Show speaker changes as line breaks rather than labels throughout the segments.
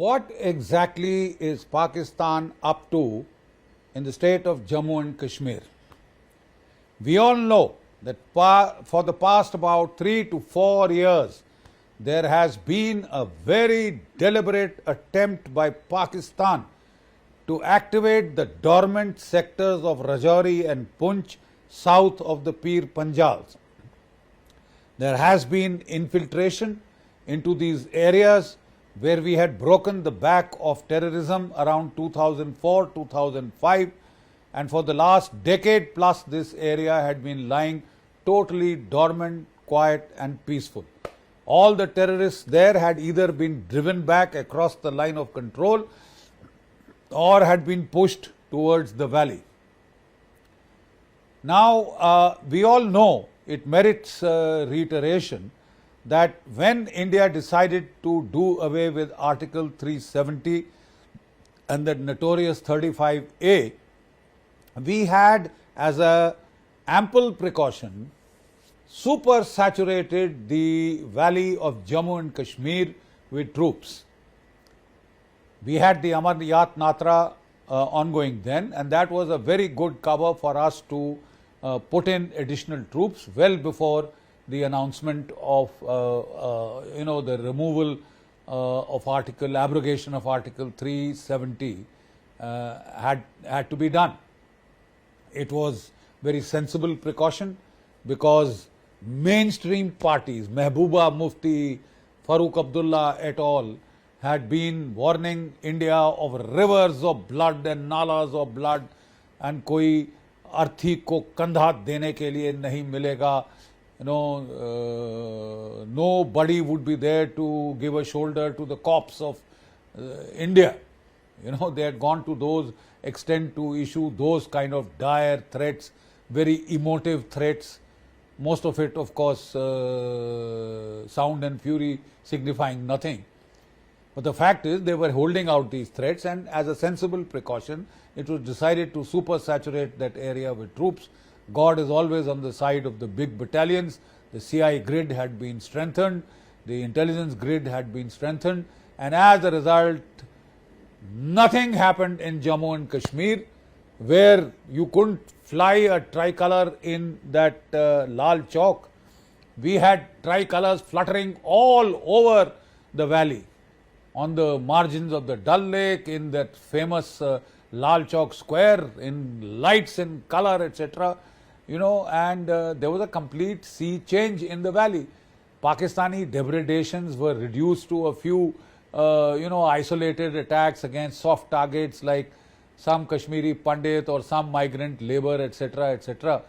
what exactly is Pakistan up to in the state of Jammu and Kashmir? We all know that for the past about 3 to 4 years, there has been a very deliberate attempt by Pakistan to activate the dormant sectors of Rajouri and Poonch south of the Pir Panjal. There has been infiltration into these areas where we had broken the back of terrorism around 2004-2005, and for the last decade plus this area had been lying totally dormant, quiet and peaceful. All the terrorists there had either been driven back across the line of control or had been pushed towards the valley. Now, we all know, it merits reiteration, that when India decided to do away with Article 370 and the notorious 35A, we had as a ample precaution super saturated the valley of Jammu and Kashmir with troops. We had the Amar Yatra ongoing then, and that was a very good cover for us to put in additional troops well before the announcement of the removal of abrogation of Article 370 had to be done. It was very sensible precaution because mainstream parties, Mehbooba Mufti, Farooq Abdullah et al., had been warning India of rivers of blood and nalas of blood, and koi arthi ko kandha dene ke liye nahi milega. Nobody would be there to give a shoulder to the corpse of India. They had gone to those extent to issue those kind of dire threats, very emotive threats, most of it of course sound and fury signifying nothing. But the fact is they were holding out these threats, and as a sensible precaution it was decided to super saturate that area with troops. God is always on the side of the big battalions. The CI grid had been strengthened, the intelligence grid had been strengthened, and as a result nothing happened in Jammu and Kashmir, where you couldn't fly a tricolor in that Lal Chowk. We had tricolors fluttering all over the valley, on the margins of the Dal Lake, in that famous Lal Chowk square, in lights and color, etc. And there was a complete sea change in the valley. Pakistani depredations were reduced to a few isolated attacks against soft targets like some Kashmiri Pandit or some migrant labor, etc., etc.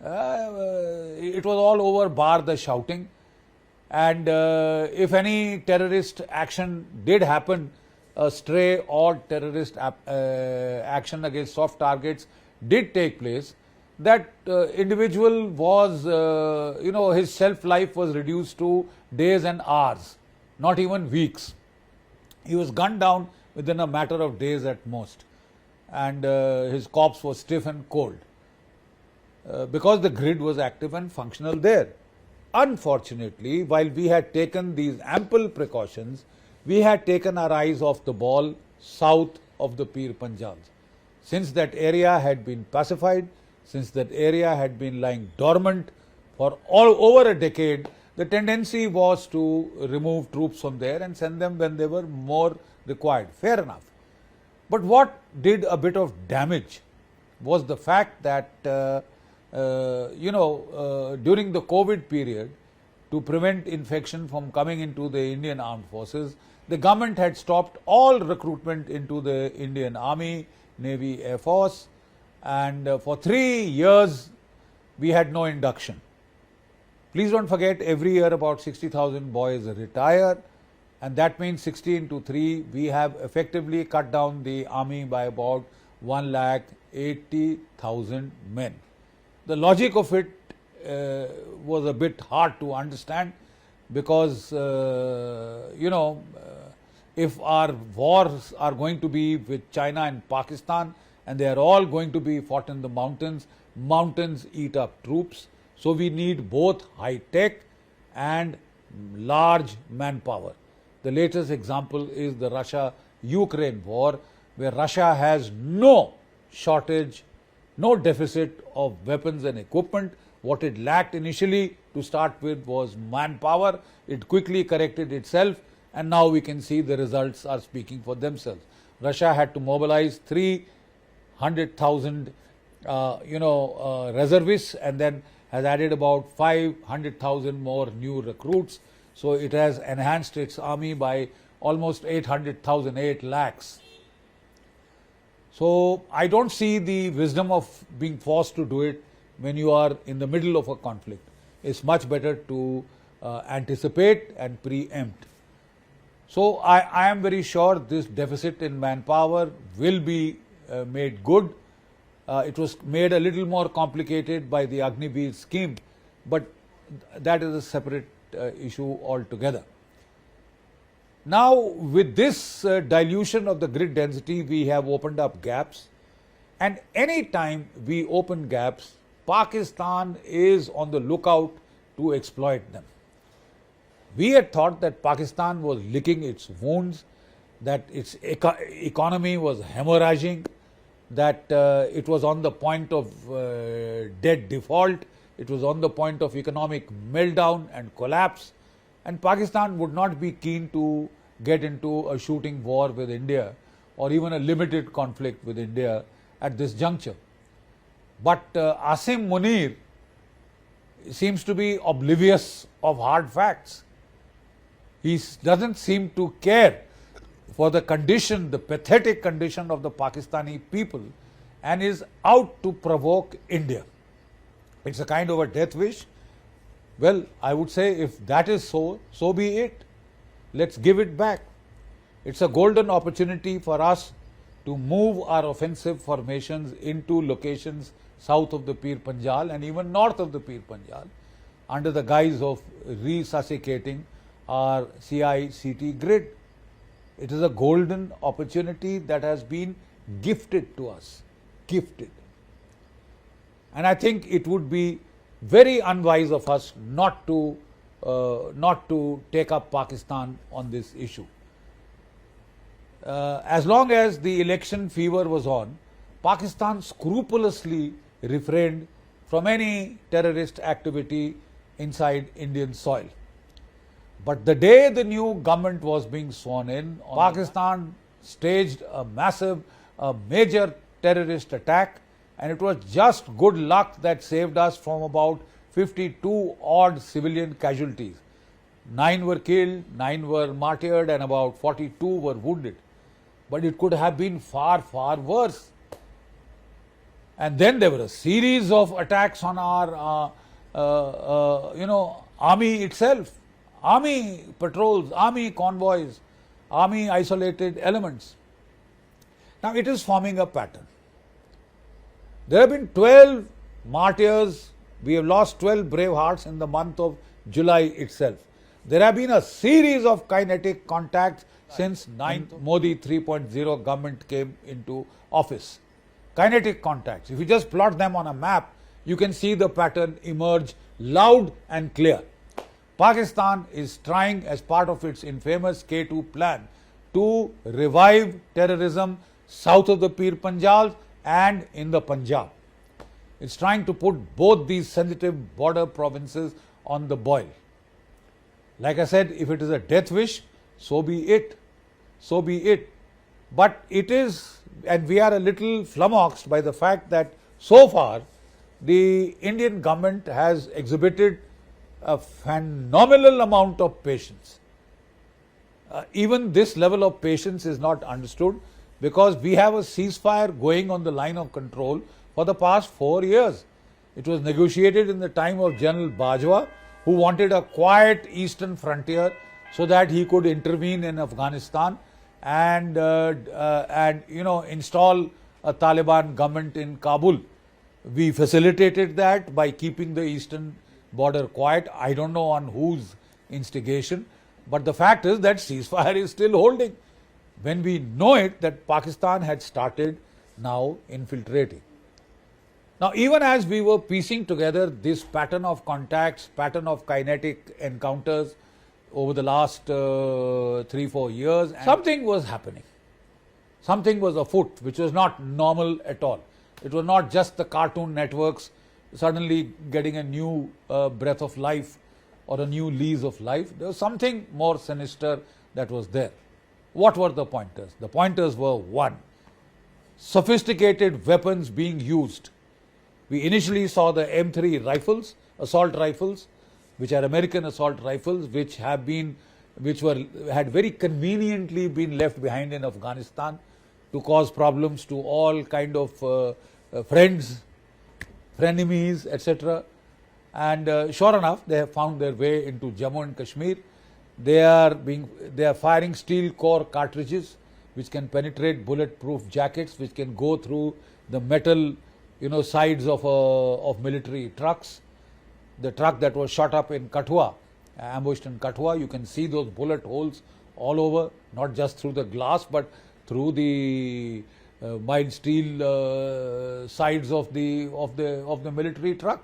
It was all over bar the shouting. And if any terrorist action did happen, a stray or terrorist action against soft targets did take place, that individual was, his self-life was reduced to days and hours, not even weeks. He was gunned down within a matter of days at most, and his corpse was stiff and cold because the grid was active and functional there. Unfortunately, while we had taken these ample precautions, we had taken our eyes off the ball south of the Pir Panjal. Since that area had been pacified, since that area had been lying dormant for over a decade, the tendency was to remove troops from there and send them when they were more required. Fair enough. But what did a bit of damage was the fact that during the COVID period, to prevent infection from coming into the Indian armed forces, the government had stopped all recruitment into the Indian Army, Navy, Air Force, and for 3 years we had no induction. Please don't forget, every year about 60,000 boys retire, and that means 60 into 3, we have effectively cut down the army by about 1,80,000 men. The logic of it was a bit hard to understand because, if our wars are going to be with China and Pakistan and they are all going to be fought in the mountains, mountains eat up troops. So we need both high tech and large manpower. The latest example is the Russia Ukraine war, where Russia has no shortage, no deficit of weapons and equipment. What it lacked initially to start with was manpower. It quickly corrected itself, and now we can see the results are speaking for themselves. Russia had to mobilize 300,000 reservists, and then has added about 500,000 more new recruits. So it has enhanced its army by almost 800,000, 8 lakhs. So I don't see the wisdom of being forced to do it when you are in the middle of a conflict. It's much better to anticipate and preempt. So I am very sure this deficit in manpower will be made good. It was made a little more complicated by the Agniveer scheme, but that is a separate issue altogether. Now, with this dilution of the grid density, we have opened up gaps, and any time we open gaps, Pakistan is on the lookout to exploit them. We had thought that Pakistan was licking its wounds, that its economy was hemorrhaging, that it was on the point of debt default, it was on the point of economic meltdown and collapse, and Pakistan would not be keen to get into a shooting war with India or even a limited conflict with India at this juncture. But Asim Munir seems to be oblivious of hard facts. He doesn't seem to care for the condition, the pathetic condition of the Pakistani people, and is out to provoke India. It's a kind of a death wish. Well, I would say if that is so, so be it. Let's give it back. It's a golden opportunity for us to move our offensive formations into locations south of the Pir Panjal and even north of the Pir Panjal under the guise of resuscitating our CI-CT grid. It is a golden opportunity that has been gifted to us, gifted. And I think it would be very unwise of us not to take up Pakistan on this issue. As long as the election fever was on, Pakistan scrupulously refrained from any terrorist activity inside Indian soil. But the day the new government was being sworn in, Pakistan staged a major terrorist attack, and it was just good luck that saved us from about 52 odd civilian casualties. 9 were killed, 9 were martyred, and about 42 were wounded. But it could have been far, far worse. And then there were a series of attacks on our, army itself, army patrols, army convoys, army isolated elements. Now it is forming a pattern. There have been 12 martyrs. We have lost 12 brave hearts in the month of July itself. There have been a series of kinetic contacts since 9th Modi 3.0 government came into office. Kinetic contacts. If you just plot them on a map, you can see the pattern emerge loud and clear. Pakistan is trying, as part of its infamous K2 plan, to revive terrorism south of the Pir Panjal and in the Punjab. It's trying to put both these sensitive border provinces on the boil. Like I said, if it is a death wish, so be it. So be it. But it is, and we are a little flummoxed by the fact that so far the Indian government has exhibited a phenomenal amount of patience. Even this level of patience is not understood, because we have a ceasefire going on the line of control for the past 4 years. It was negotiated in the time of General Bajwa, who wanted a quiet eastern frontier so that he could intervene in Afghanistan and install a Taliban government in Kabul. We facilitated that by keeping the eastern border quiet. I don't know on whose instigation, but the fact is that ceasefire is still holding, when we know it that Pakistan had started now infiltrating. Now, even as we were piecing together this pattern of contacts, pattern of kinetic encounters over the last 3-4 years, something was happening. something was afoot which was not normal at all. It was not just the cartoon networks suddenly getting a new breath of life or a new lease of life. There was something more sinister that was there. What were the pointers? The pointers were: 1, sophisticated weapons being used. We initially saw the M3 rifles, assault rifles, which are American assault rifles, which had very conveniently been left behind in Afghanistan to cause problems to all kind of friends, frenemies, etc. And sure enough, they have found their way into Jammu and Kashmir. They are firing steel core cartridges which can penetrate bulletproof jackets, which can go through the metal, sides of military trucks. The truck that was shot up in Kathua, ambushed in Kathua, you can see those bullet holes all over, not just through the glass, but through the mild steel sides of the military truck.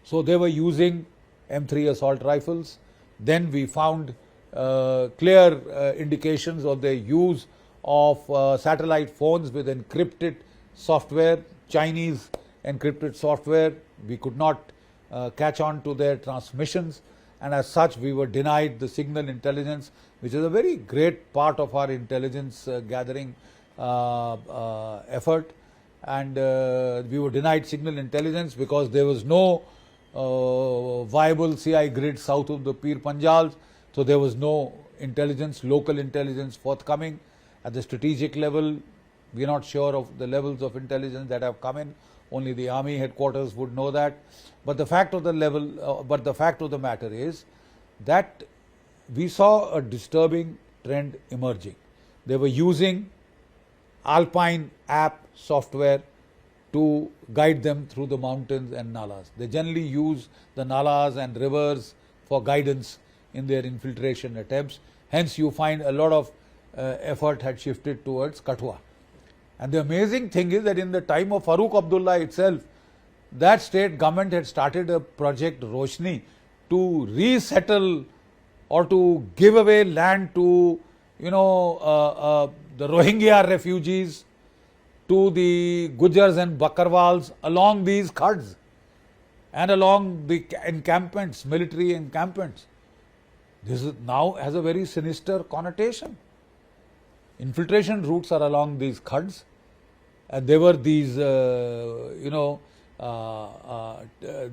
So they were using M3 assault rifles. Then we found clear indications of their use of satellite phones with encrypted software, Chinese encrypted software. We could not catch on to their transmissions, and as such we were denied the signal intelligence, which is a very great part of our intelligence gathering effort. And we were denied signal intelligence because there was no viable CI grid south of the Pir Panjal, so there was no intelligence, local intelligence forthcoming. At the strategic level, we are not sure of the levels of intelligence that have come in. Only the army headquarters would know that. But the fact of the matter is that we saw a disturbing trend emerging. They were using Alpine app software to guide them through the mountains and nalas. They generally use the nalas and rivers for guidance in their infiltration attempts. Hence, you find a lot of effort had shifted towards Kathua. And the amazing thing is that in the time of Farooq Abdullah itself, that state government had started a project Roshni to resettle or to give away land to, the Rohingya refugees, to the Gujars and Bakarwals along these khads and along the encampments, military encampments. This now has a very sinister connotation. Infiltration routes are along these khads, and there were these,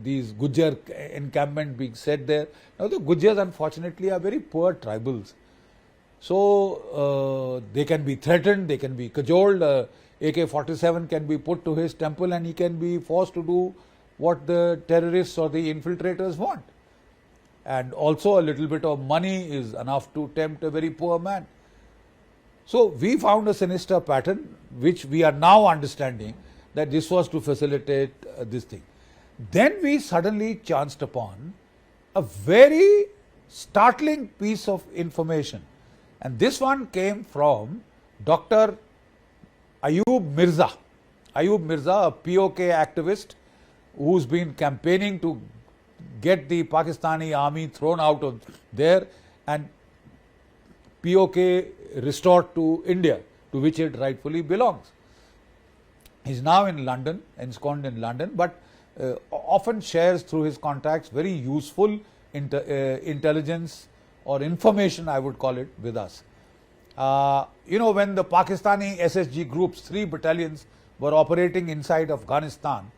these Gujar encampment being set there. Now the Gujars unfortunately are very poor tribals. So they can be threatened, they can be cajoled, AK-47 can be put to his temple and he can be forced to do what the terrorists or the infiltrators want. And also a little bit of money is enough to tempt a very poor man. So we found a sinister pattern which we are now understanding that this was to facilitate this thing. Then we suddenly chanced upon a very startling piece of information, and this one came from Dr. Ayub Mirza, a POK activist who's been campaigning to get the Pakistani army thrown out of there and POK restored to India, to which it rightfully belongs. He's now in London, ensconced in London, but often shares through his contacts very useful intelligence or information, I would call it, with us. When the Pakistani SSG groups, 3 battalions, were operating inside Afghanistan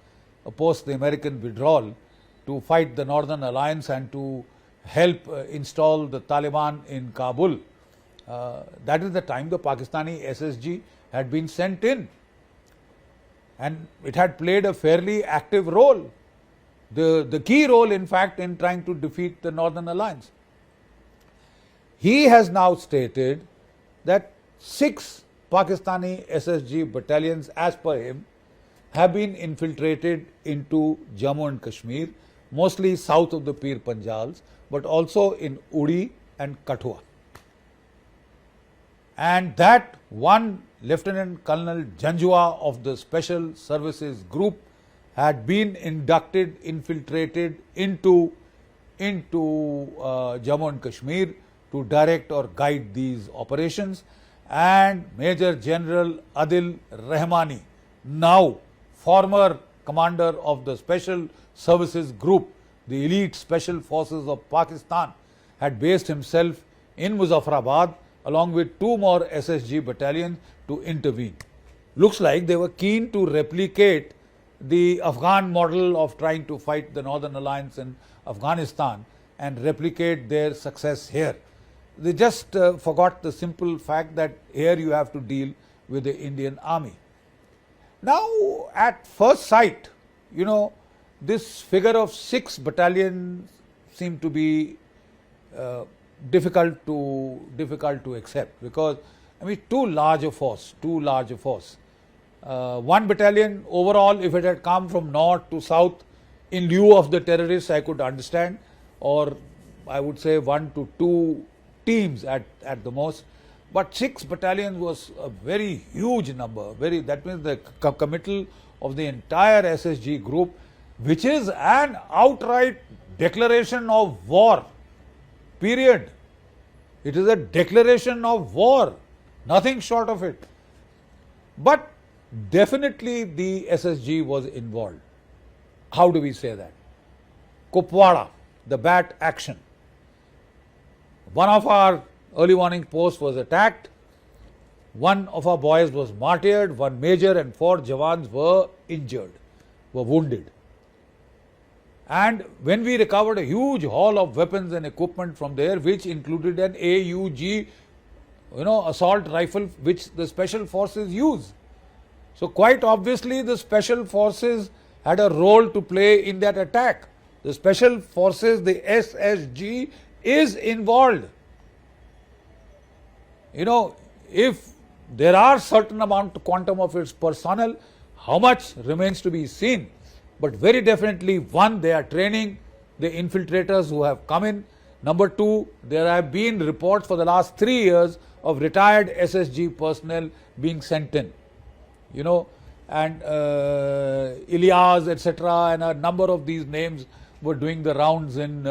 post the American withdrawal to fight the Northern Alliance and to help install the Taliban in Kabul, that is the time the Pakistani SSG had been sent in. And it had played a fairly active role, the key role in fact in trying to defeat the Northern Alliance. He has now stated that 6 Pakistani SSG battalions, as per him, have been infiltrated into Jammu and Kashmir, mostly south of the Pir Panjals, but also in Uri and Kathua. And that one Lieutenant Colonel Janjua of the Special Services Group had been infiltrated into Jammu and Kashmir to direct or guide these operations. and Major General Adil Rahmani, now former commander of the Special Services Group, the elite special forces of Pakistan, had based himself in Muzaffarabad along with 2 more SSG battalions to intervene. Looks like they were keen to replicate the Afghan model of trying to fight the Northern Alliance in Afghanistan and replicate their success here. They just forgot the simple fact that here you have to deal with the Indian army. Now, at first sight, this figure of 6 battalions seemed to be difficult to accept, because too large a force. 1 battalion overall, if it had come from north to south in lieu of the terrorists, I could understand, or I would say 1 to 2 teams at the most. But 6 battalions was a very huge number. That means the committal of the entire SSG group, which is an outright declaration of war. Period. It is a declaration of war, nothing short of it. But definitely the SSG was involved. How do we say that? Kupwara, the bat action. One of our early warning posts was attacked. 1 of our boys was martyred. 1 major and 4 Jawans were wounded. And when we recovered a huge haul of weapons and equipment from there, which included an AUG, assault rifle, which the special forces use. So quite obviously the special forces had a role to play in that attack. The special forces, the SSG, is involved. If there are certain quantum of its personnel, how much remains to be seen. But very definitely, 1, they are training the infiltrators who have come in. Number 2, there have been reports for the last 3 years of retired SSG personnel being sent in. And Ilyas, etc., and a number of these names were doing the rounds in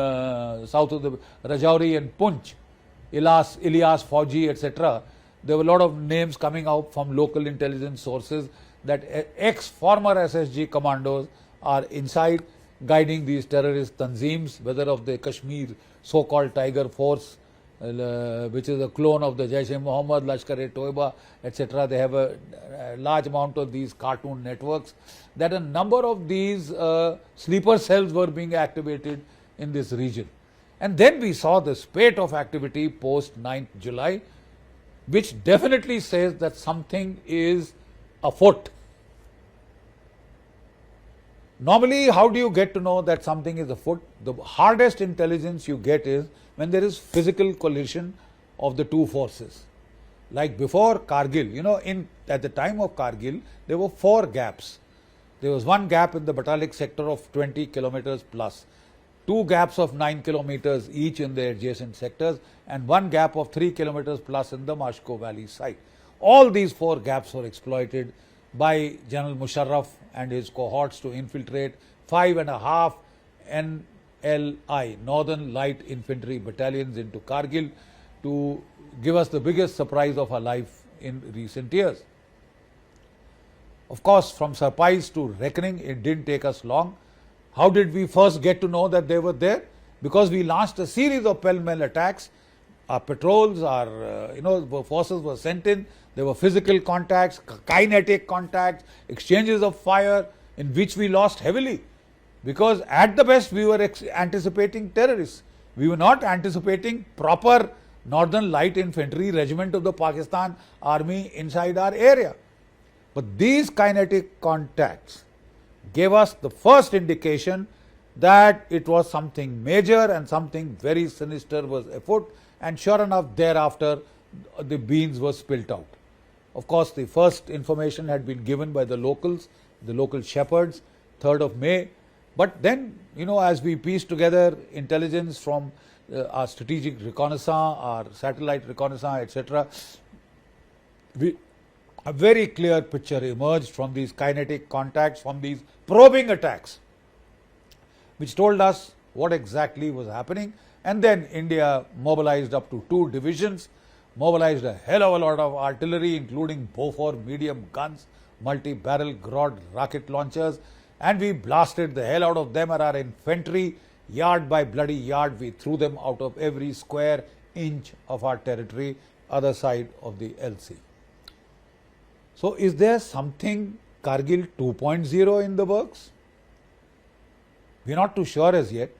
south of the Rajouri and Punch. Ilyas, Fauji, etc. There were a lot of names coming out from local intelligence sources that ex-former SSG commandos are inside guiding these terrorist tanzeems, whether of the Kashmir so-called Tiger Force, which is a clone of the Jaish-e-Mohammed, Lashkar-e-Toiba, etc. They have a large amount of these cartoon networks, that a number of these sleeper cells were being activated in this region. And then we saw the spate of activity post 9th July, which definitely says that something is afoot. Normally, how do you get to know that something is afoot? The hardest intelligence you get is when there is physical collision of the 2 forces. Like before Kargil, at the time of Kargil, there were 4 gaps. There was 1 gap in the Batalik sector of 20 kilometers plus, 2 gaps of 9 kilometers each in the adjacent sectors, and 1 gap of 3 kilometers plus in the Mashko Valley site. All these 4 gaps were exploited by General Musharraf and his cohorts to infiltrate 5.5 NLI, Northern Light Infantry Battalions, into Kargil to give us the biggest surprise of our life in recent years. Of course, from surprise to reckoning, it didn't take us long. How did we first get to know that they were there? Because we launched a series of pell-mell attacks. Our patrols, our forces were sent in. There were physical contacts, kinetic contacts, exchanges of fire, in which we lost heavily. Because at the best, we were anticipating terrorists. We were not anticipating proper Northern Light Infantry Regiment of the Pakistan Army inside our area. But these kinetic contacts gave us the first indication that it was something major and something very sinister was afoot, and sure enough, thereafter, the beans were spilt out. Of course, the first information had been given by the locals, the local shepherds, 3rd of May. But then, as we pieced together intelligence from our strategic reconnaissance, our satellite reconnaissance, etc., a very clear picture emerged from these kinetic contacts, from these probing attacks, which told us what exactly was happening. And then India mobilized up to 2 divisions. mobilized a hell of a lot of artillery, including Bofors medium guns, multi-barrel Grod rocket launchers, and we blasted the hell out of them and our infantry. Yard by bloody yard, we threw them out of every square inch of our territory, other side of the LC. So is there something Kargil 2.0 in the works? We are not too sure as yet.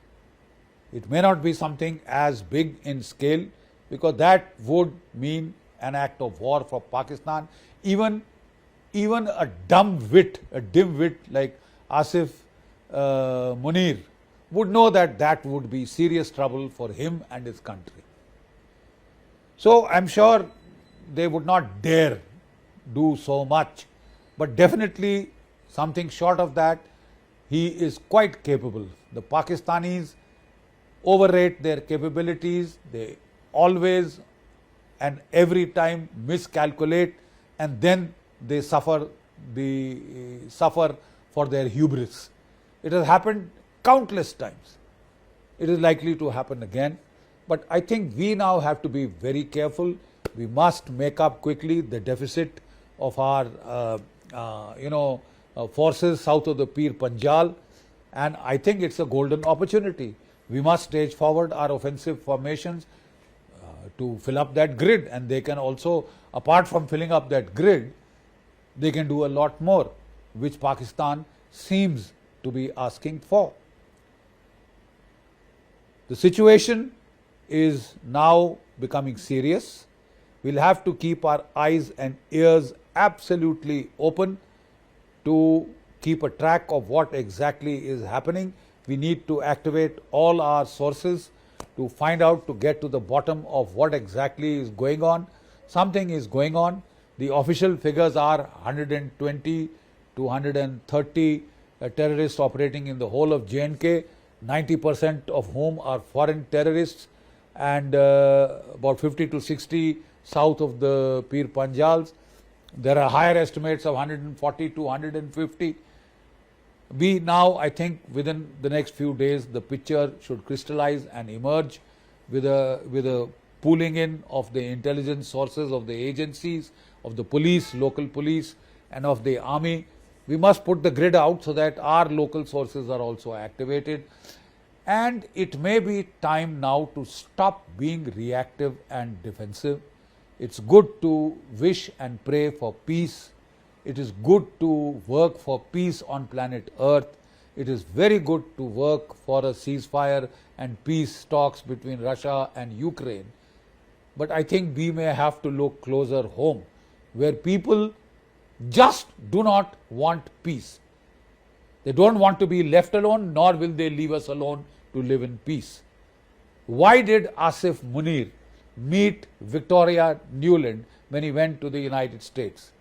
It may not be something as big in scale, because that would mean an act of war for Pakistan. Even a dimwit like Asif Munir would know that that would be serious trouble for him and his country. So I'm sure they would not dare do so much, but definitely something short of that, he is quite capable. The Pakistanis overrate their capabilities. They always and every time miscalculate, and then they suffer for their hubris. It has happened countless times. It is likely to happen again. But I think we now have to be very careful. We must make up quickly the deficit of our forces south of the Pir Panjal, and I think it's a golden opportunity. We must stage forward our offensive formations to fill up that grid, and they can also, apart from filling up that grid, they can do a lot more, which Pakistan seems to be asking for. The situation is now becoming serious. We'll have to keep our eyes and ears absolutely open to keep a track of what exactly is happening. We need to activate all our sources to find out, to get to the bottom of what exactly is going on. Something is going on. The official figures are 120 to 130 terrorists operating in the whole of J&K, 90% of whom are foreign terrorists, and about 50 to 60 south of the Pir Panjals. There are higher estimates of 140 to 150. We now, I think, within the next few days, the picture should crystallize and emerge with a pooling in of the intelligence sources of the agencies, of the police, local police, and of the army. We must put the grid out so that our local sources are also activated. And it may be time now to stop being reactive and defensive. It's good to wish and pray for peace. It is good to work for peace on planet Earth. It is very good to work for a ceasefire and peace talks between Russia and Ukraine. But I think we may have to look closer home, where people just do not want peace. They don't want to be left alone, nor will they leave us alone to live in peace. Why did Asif Munir meet Victoria Nuland when he went to the United States?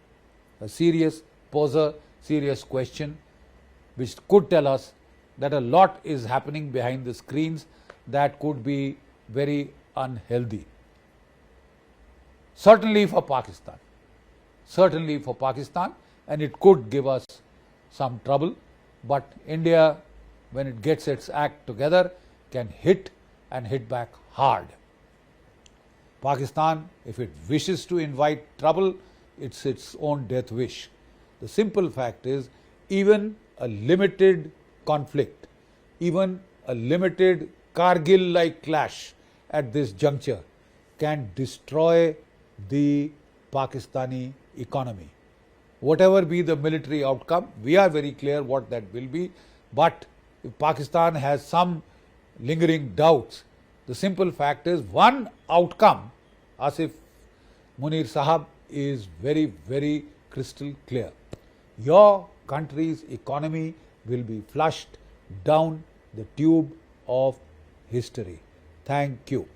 A serious poser, serious question, which could tell us that a lot is happening behind the screens that could be very unhealthy. Certainly for Pakistan, and it could give us some trouble. But India, when it gets its act together, can hit and hit back hard. Pakistan, if it wishes to invite trouble, it's its own death wish. The simple fact is, even a limited conflict, even a limited Kargil-like clash at this juncture can destroy the Pakistani economy. Whatever be the military outcome, we are very clear what that will be. But if Pakistan has some lingering doubts, the simple fact is one outcome, Asif Munir Sahab, is very, very crystal clear. Your country's economy will be flushed down the tube of history. Thank you.